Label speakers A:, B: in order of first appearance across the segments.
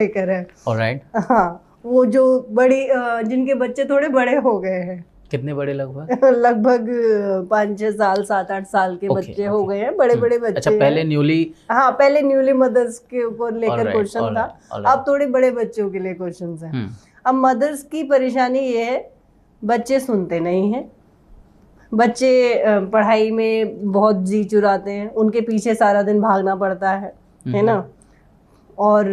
A: लेकर है।
B: ऑलराइट।
A: हाँ, वो जो बड़ी जिनके बच्चे थोड़े बड़े हो गए हैं।
B: कितने बड़े लगभग?
A: लगभग 5-6 साल 7-8 साल के बच्चे हो गए हैं, बड़े बड़े बच्चे।
B: अच्छा, पहले न्यूली।
A: हाँ, पहले न्यूली मदर्स के ऊपर लेकर क्वेश्चन था।
B: alright.
A: अब थोड़े बड़े बच्चों के लिए क्वेश्चन हैं। अब मदर्स की परेशानी ये है, बच्चे सुनते नहीं हैं, बच्चे पढ़ाई में बहुत जी चुराते हैं, उनके पीछे सारा दिन भागना पड़ता है ना, और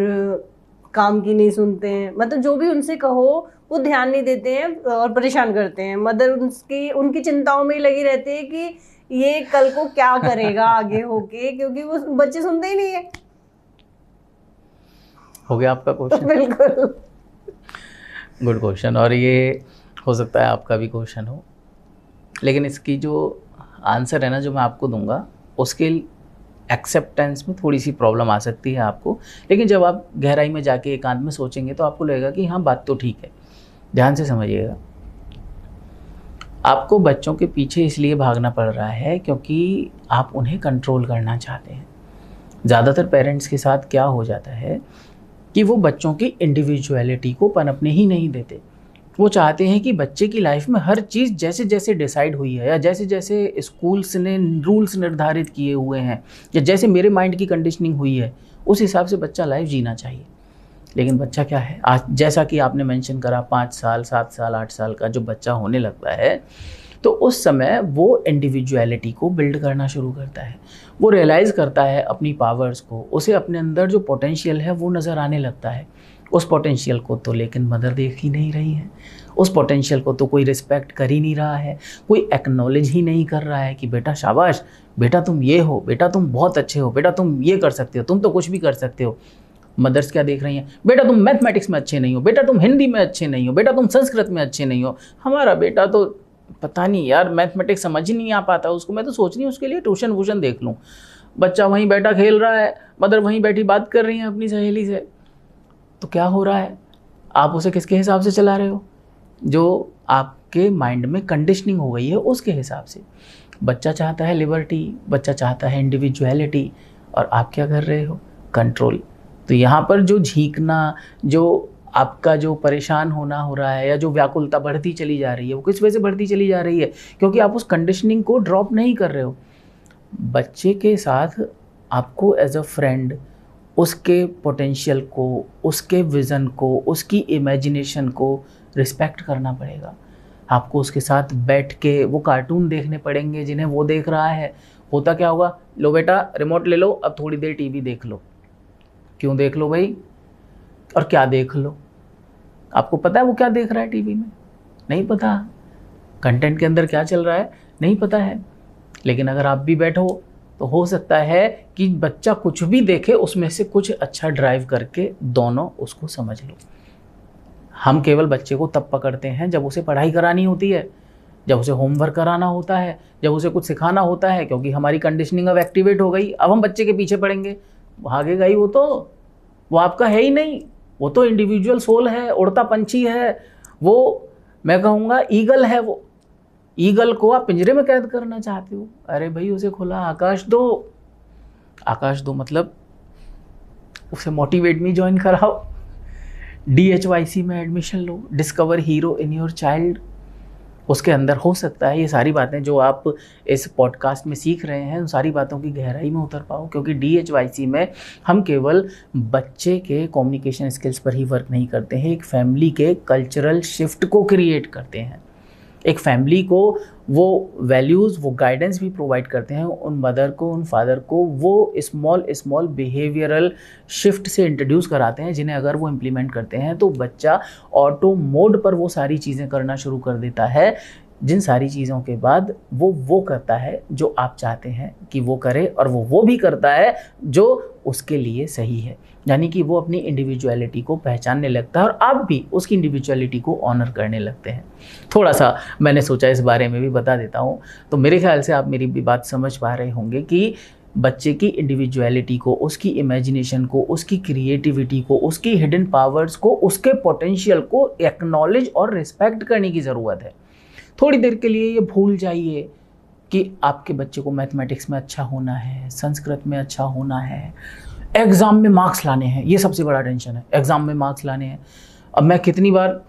A: काम की नहीं सुनते हैं। मतलब जो भी उनसे कहो वो ध्यान नहीं देते हैं और परेशान करते हैं। मदर उनकी चिंताओं में ही लगी रहती है कि ये कल को क्या करेगा आगे होके, क्योंकि वो बच्चे सुनते ही नहीं है।
B: हो गया आपका क्वेश्चन?
A: बिल्कुल,
B: गुड क्वेश्चन। और ये हो सकता है आपका भी क्वेश्चन हो, लेकिन इसकी जो आंसर है ना जो मैं आपको दूंगा, उसके एक्सेप्टेंस में थोड़ी सी प्रॉब्लम आ सकती है आपको। लेकिन जब आप गहराई में जाके एकांत में सोचेंगे तो आपको लगेगा कि हाँ, बात तो ठीक है। ध्यान से समझिएगा, आपको बच्चों के पीछे इसलिए भागना पड़ रहा है क्योंकि आप उन्हें कंट्रोल करना चाहते हैं। ज़्यादातर पेरेंट्स के साथ क्या हो जाता है कि वो बच्चों की इंडिविजुअलिटी को पनपने ही नहीं देते। वो चाहते हैं कि बच्चे की लाइफ में हर चीज़ जैसे जैसे डिसाइड हुई है, या जैसे जैसे स्कूल्स ने रूल्स निर्धारित किए हुए हैं, या जैसे मेरे माइंड की कंडीशनिंग हुई है, उस हिसाब से बच्चा लाइफ जीना चाहिए। लेकिन बच्चा क्या है, आज जैसा कि आपने मेंशन करा, 5 साल 7 साल 8 साल का जो बच्चा होने लगता है, तो उस समय वो इंडिविजुअलिटी को बिल्ड करना शुरू करता है। वो रियलाइज़ करता है अपनी पावर्स को, उसे अपने अंदर जो पोटेंशियल है वो नज़र आने लगता है। उस पोटेंशियल को तो लेकिन मदर देख ही नहीं रही है, उस पोटेंशियल को तो कोई रिस्पेक्ट कर ही नहीं रहा है, कोई एक्नॉलेज ही नहीं कर रहा है कि बेटा शाबाश, बेटा तुम ये हो, बेटा तुम बहुत अच्छे हो, बेटा तुम ये कर सकते हो, तुम तो कुछ भी कर सकते हो। मदर्स क्या देख रही हैं? बेटा तुम मैथमेटिक्स में अच्छे नहीं हो, बेटा तुम हिंदी में अच्छे नहीं हो, बेटा तुम संस्कृत में अच्छे नहीं हो। हमारा बेटा तो पता नहीं यार, मैथमेटिक्स समझ ही नहीं आ पाता उसको, मैं तो सोच रही हूँ उसके लिए ट्यूशन वूशन देख लूँ। बच्चा वहीं बैठा खेल रहा है, मदर वहीं बैठी बात कर रही हैं अपनी सहेली से। तो क्या हो रहा है? आप उसे किसके हिसाब से चला रहे हो? जो आपके माइंड में कंडीशनिंग हो गई है उसके हिसाब से। बच्चा चाहता है लिबर्टी, बच्चा चाहता है इंडिविजुअलिटी, और आप क्या कर रहे हो? कंट्रोल। तो यहाँ पर जो झींकना, जो आपका जो परेशान होना हो रहा है, या जो व्याकुलता बढ़ती चली जा रही है, वो किस वजह से बढ़ती चली जा रही है? क्योंकि आप उस कंडीशनिंग को ड्रॉप नहीं कर रहे हो। बच्चे के साथ आपको एज अ फ्रेंड उसके पोटेंशियल को, उसके विज़न को, उसकी इमेजिनेशन को रिस्पेक्ट करना पड़ेगा। आपको उसके साथ बैठ के वो कार्टून देखने पड़ेंगे जिन्हें वो देख रहा है। होता क्या होगा? लो बेटा रिमोट ले लो, अब थोड़ी देर टीवी देख लो। क्यों देख लो भाई? और क्या देख लो? आपको पता है वो क्या देख रहा है टीवी में? नहीं पता। कंटेंट के अंदर क्या चल रहा है? नहीं पता है। लेकिन अगर आप भी बैठो तो हो सकता है कि बच्चा कुछ भी देखे उसमें से कुछ अच्छा ड्राइव करके दोनों उसको समझ लो। हम केवल बच्चे को तब पकड़ते हैं जब उसे पढ़ाई करानी होती है, जब उसे होमवर्क कराना होता है, जब उसे कुछ सिखाना होता है, क्योंकि हमारी कंडीशनिंग अब एक्टिवेट हो गई। अब हम बच्चे के पीछे पड़ेंगे, भागेगा ही वो आपका है ही नहीं। वो तो इंडिविजुअल सोल है, उड़ता पंछी है वो, मैं कहूँगा ईगल है वो। ईगल को आप पिंजरे में कैद करना चाहते हो? अरे भाई उसे खुला आकाश दो। आकाश दो मतलब उसे मोटिवेट में ज्वाइन कराओ, DHYC में admission low, discover hero in your child. उसके अंदर हो सकता है ये सारी बातें जो आप इस पॉडकास्ट में सीख रहे हैं, उन सारी बातों की गहराई में उतर पाओ। क्योंकि DHYC में हम केवल बच्चे के कम्युनिकेशन स्किल्स पर ही वर्क नहीं करते हैं, एक फैमिली के कल्चरल शिफ्ट को क्रिएट करते हैं। एक फैमिली को वो वैल्यूज़, वो गाइडेंस भी प्रोवाइड करते हैं उन मदर को, उन फादर को। वो स्मॉल बिहेवियरल शिफ्ट से इंट्रोड्यूस कराते हैं जिन्हें अगर वो इम्प्लीमेंट करते हैं तो बच्चा ऑटो मोड पर वो सारी चीज़ें करना शुरू कर देता है, जिन सारी चीज़ों के बाद वो करता है जो आप चाहते हैं कि वो करे, और वो भी करता है जो उसके लिए सही है। यानी कि वो अपनी इंडिविजुअलिटी को पहचानने लगता है और आप भी उसकी इंडिविजुअलिटी को ऑनर करने लगते हैं। थोड़ा सा मैंने सोचा इस बारे में भी बता देता हूँ। तो मेरे ख्याल से आप मेरी भी बात समझ पा रहे होंगे कि बच्चे की इंडिविजुअलिटी को, उसकी इमेजिनेशन को, उसकी क्रिएटिविटी को, उसकी हिडन पावर्स को, उसके पोटेंशियल को एक्नॉलेज और रिस्पेक्ट करने की ज़रूरत है। थोड़ी देर के लिए ये भूल जाइए कि आपके बच्चे को मैथमेटिक्स में अच्छा होना है, संस्कृत में अच्छा होना है, एग्ज़ाम में मार्क्स लाने हैं, ये सबसे बड़ा टेंशन है, एग्ज़ाम में मार्क्स लाने हैं। अब मैं कितनी बार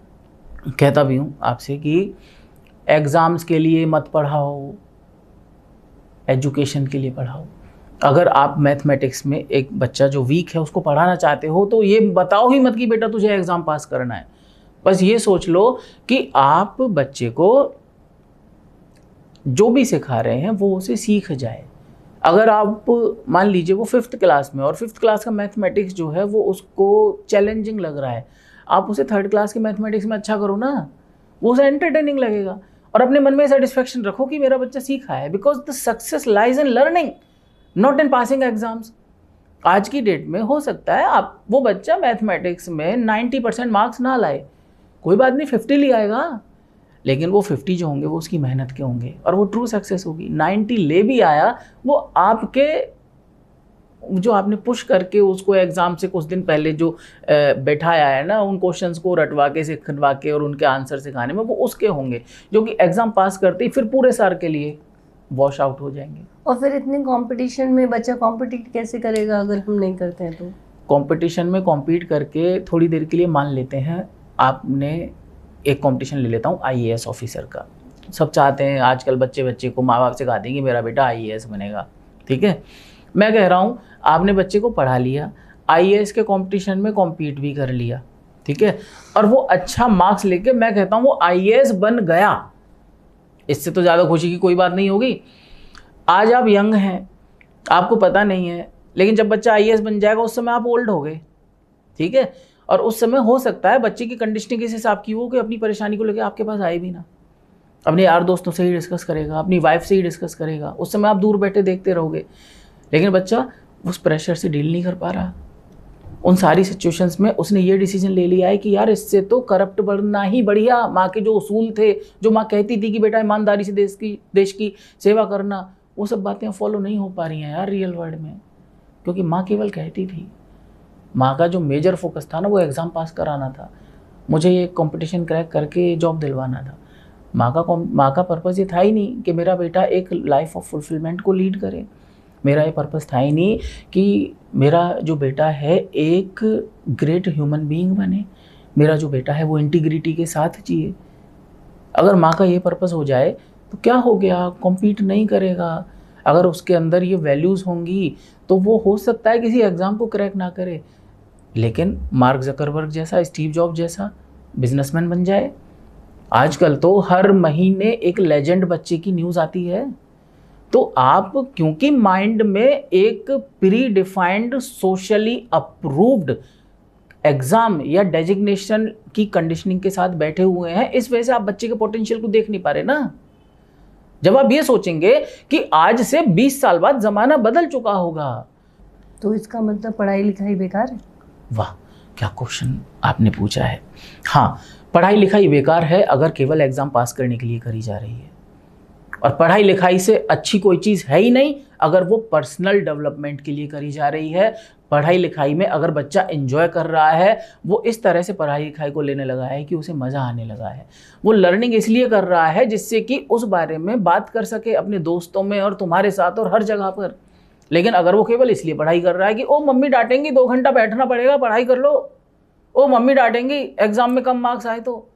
B: कहता भी हूँ आपसे कि एग्ज़ाम्स के लिए मत पढ़ाओ, एजुकेशन के लिए पढ़ाओ। अगर आप मैथमेटिक्स में एक बच्चा जो वीक है उसको पढ़ाना चाहते हो तो ये बताओ ही मत कि बेटा तुझे एग्ज़ाम पास करना है। बस ये सोच लो कि आप बच्चे को जो भी सिखा रहे हैं वो उसे सीख जाए। अगर आप मान लीजिए वो 5th क्लास में और 5th क्लास का मैथमेटिक्स जो है वो उसको चैलेंजिंग लग रहा है, आप उसे 3rd क्लास के मैथमेटिक्स में अच्छा करो ना, वो उसे एंटरटेनिंग लगेगा। और अपने मन में सेटिस्फेक्शन रखो कि मेरा बच्चा सीखा है, because the success lies in learning not in passing exams. आज की डेट में हो सकता है आप वो बच्चा मैथमेटिक्स में 90% मार्क्स ना लाए, कोई बात नहीं 50 ले आएगा, लेकिन वो 50 जो होंगे वो उसकी मेहनत के होंगे और वो ट्रू सक्सेस होगी। 90 ले भी आया, वो आपके जो आपने पुश करके उसको एग्ज़ाम से कुछ दिन पहले जो बैठाया है ना, उन क्वेश्चंस को रटवा के सिखवा के और उनके आंसर सिखाने में, वो उसके होंगे जो कि एग्ज़ाम पास करते ही फिर पूरे साल के लिए वॉश आउट हो जाएंगे।
A: और फिर इतने कंपटीशन में बच्चा कॉम्पिटिट कैसे करेगा अगर हम नहीं करते हैं तो?
B: कंपटीशन में कॉम्पीट करके थोड़ी देर के लिए मान लेते हैं, आपने एक कंपटीशन ले लेता हूँ IAS ऑफिसर का। सब चाहते हैं आजकल बच्चे को माँ बाप से कहा देंगे मेरा बेटा IAS बनेगा, ठीक है। मैं कह रहा हूँ आपने बच्चे को पढ़ा लिया, IAS के कंपटीशन में कॉम्पीट भी कर लिया, ठीक है, और वो अच्छा मार्क्स लेके मैं कहता हूँ वो IAS बन गया, इससे तो ज़्यादा खुशी की कोई बात नहीं होगी। आज आप यंग हैं, आपको पता नहीं है, लेकिन जब बच्चा IAS बन जाएगा उस समय आप ओल्ड हो गए, ठीक है। और उस समय हो सकता है बच्चे की कंडीशनिंग इस हिसाब की हो कि अपनी परेशानी को लेकर आपके पास आए भी ना, अपने यार दोस्तों से ही डिस्कस करेगा, अपनी वाइफ से ही डिस्कस करेगा, उस समय आप दूर बैठे देखते रहोगे। लेकिन बच्चा उस प्रेशर से डील नहीं कर पा रहा, उन सारी सिचुएशंस में उसने ये डिसीजन ले लिया है कि यार इससे तो करप्ट बनना ही बढ़िया, माँ के जो उसूल थे, जो माँ कहती थी कि बेटा ईमानदारी से देश की सेवा करना, वो सब बातें फॉलो नहीं हो पा रही हैं यार रियल वर्ल्ड में, क्योंकि माँ केवल कहती थी। माँ का जो मेजर फोकस था ना वो एग्ज़ाम पास कराना था, मुझे ये कंपटीशन क्रैक करके जॉब दिलवाना था। माँ का पर्पज़ ये था ही नहीं कि मेरा बेटा एक लाइफ ऑफ फुलफिलमेंट को लीड करे, मेरा ये पर्पज़ था ही नहीं कि मेरा जो बेटा है एक ग्रेट ह्यूमन बीइंग बने, मेरा जो बेटा है वो इंटीग्रिटी के साथ जिए। अगर माँ का ये पर्पज़ हो जाए तो क्या हो गया, कॉम्पीट नहीं करेगा। अगर उसके अंदर ये वैल्यूज़ होंगी तो वो हो सकता है किसी एग्ज़ाम को क्रैक ना करे, लेकिन मार्क ज़करबर्ग जैसा, स्टीव जॉब जैसा बिजनेसमैन बन जाए। आजकल तो हर महीने एक लेजेंड बच्चे की न्यूज़ आती है। तो आप क्योंकि माइंड में एक pre defined socially approved exam या डेजिग्नेशन की कंडीशनिंग के साथ बैठे हुए हैं, इस वजह से आप बच्चे के पोटेंशियल को देख नहीं पा रहे ना। जब आप ये सोचेंगे कि आज से 20 साल बाद ज़माना बदल चुका होगा,
A: तो इसका मतलब पढ़ाई लिखाई बेकार है?
B: वाह क्या क्वेश्चन आपने पूछा है। हाँ, पढ़ाई लिखाई बेकार है अगर केवल एग्ज़ाम पास करने के लिए करी जा रही है, और पढ़ाई लिखाई से अच्छी कोई चीज़ है ही नहीं अगर वो पर्सनल डेवलपमेंट के लिए करी जा रही है। पढ़ाई लिखाई में अगर बच्चा एंजॉय कर रहा है, वो इस तरह से पढ़ाई लिखाई को लेने लगा है कि उसे मज़ा आने लगा है, वो लर्निंग इसलिए कर रहा है जिससे कि उस बारे में बात कर सके अपने दोस्तों में और तुम्हारे साथ और हर जगह पर। लेकिन अगर वो केवल इसलिए पढ़ाई कर रहा है कि ओ मम्मी डांटेंगी, 2 घंटा बैठना पड़ेगा, पढ़ाई कर लो, ओ मम्मी डांटेंगी एग्ज़ाम में कम मार्क्स आए, तो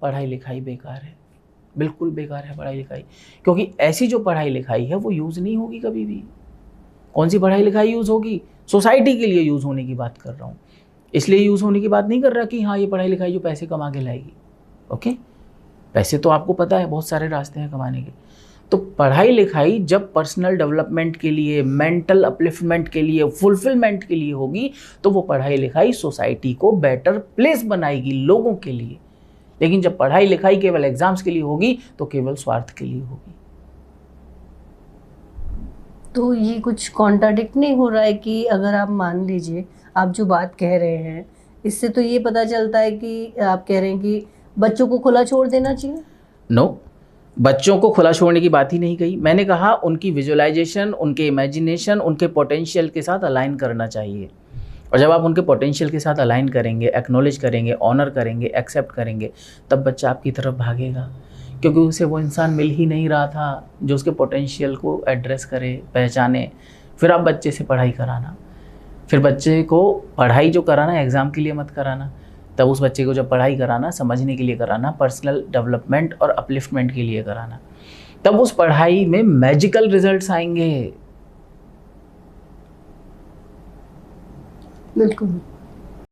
B: पढ़ाई लिखाई बेकार है, बिल्कुल बेकार है पढ़ाई लिखाई। क्योंकि ऐसी जो पढ़ाई लिखाई है वो यूज़ नहीं होगी कभी भी। कौन सी पढ़ाई लिखाई यूज़ होगी? सोसाइटी के लिए यूज़ होने की बात कर रहा हूँ, इसलिए यूज़ होने की बात नहीं कर रहा कि हाँ ये पढ़ाई लिखाई जो पैसे कमा के लाएगी। ओके, पैसे तो आपको पता है बहुत सारे रास्ते हैं कमाने के। तो पढ़ाई लिखाई जब पर्सनल डेवलपमेंट के लिए, मेंटल अपलिफ्टमेंट के लिए, फुलफिलमेंट के लिए होगी, तो वो पढ़ाई लिखाई सोसाइटी को बेटर प्लेस बनाएगी लोगों के लिए। लेकिन जब पढ़ाई लिखाई केवल एग्जाम्स के लिए होगी तो केवल स्वार्थ के लिए होगी।
A: तो ये कुछ कॉन्ट्राडिक्ट नहीं हो रहा है कि अगर आप मान लीजिए आप जो बात कह रहे हैं, इससे तो ये पता चलता है कि आप कह रहे हैं कि बच्चों को खुला छोड़ देना चाहिए?
B: नो, बच्चों को खुला छोड़ने की बात ही नहीं कही। मैंने कहा उनकी विजुअलाइजेशन, उनके इमेजिनेशन, उनके पोटेंशियल के साथ अलाइन करना चाहिए। और जब आप उनके पोटेंशियल के साथ अलाइन करेंगे, एक्नॉलेज करेंगे, ऑनर करेंगे, एक्सेप्ट करेंगे, तब बच्चा आपकी तरफ भागेगा, क्योंकि उसे वो इंसान मिल ही नहीं रहा था जो उसके पोटेंशियल को एड्रेस करे, पहचाने। फिर आप बच्चे से पढ़ाई कराना, फिर बच्चे को पढ़ाई जो कराना एग्ज़ाम के लिए मत कराना, तब उस बच्चे को जब पढ़ाई कराना समझने के लिए कराना, पर्सनल डेवलपमेंट और अपलिफ्टमेंट के लिए कराना, तब उस पढ़ाई में मैजिकल रिजल्ट्स आएंगे।
A: बिल्कुल।